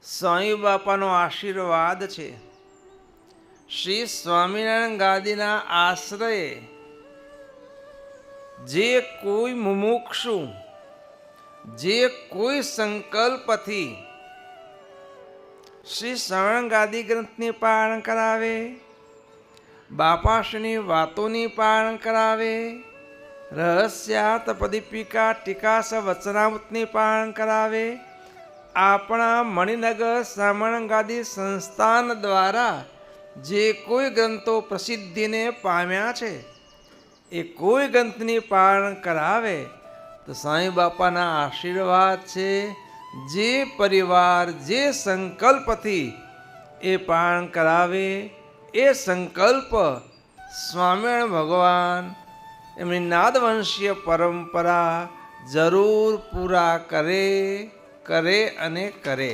સ્વામી બાપાનો આશીર્વાદ છે. શ્રી સ્વામિનારાયણ ગાદીના આશ્રયે જે કોઈ મુમુક્ષુ, જે કોઈ સંકલ્પથી શ્રી સ્વામિનારાયણ ગાદી ગ્રંથની પારણ કરાવે, બાપાશ્રીની વાતોની પારણ કરાવે, રહસ્યાત પદીપિકા ટીકાસ વચનામૃતની પારણ કરાવે, આપણા મણિનગર સ્વામિનારાયણ ગાદી સંસ્થાન દ્વારા જે કોઈ ગ્રંથો પ્રસિદ્ધિને પામ્યા છે એ કોઈ ગ્રંથની પારણ કરાવે તો સ્વામી બાપાના આશીર્વાદ છે. જે પરિવાર જે સંકલ્પથી એ પારણ કરાવે એ સંકલ્પ સ્વામિનારાયણ ભગવાન એમની નાદવંશીય પરંપરા જરૂર પૂરા કરે અને કરે.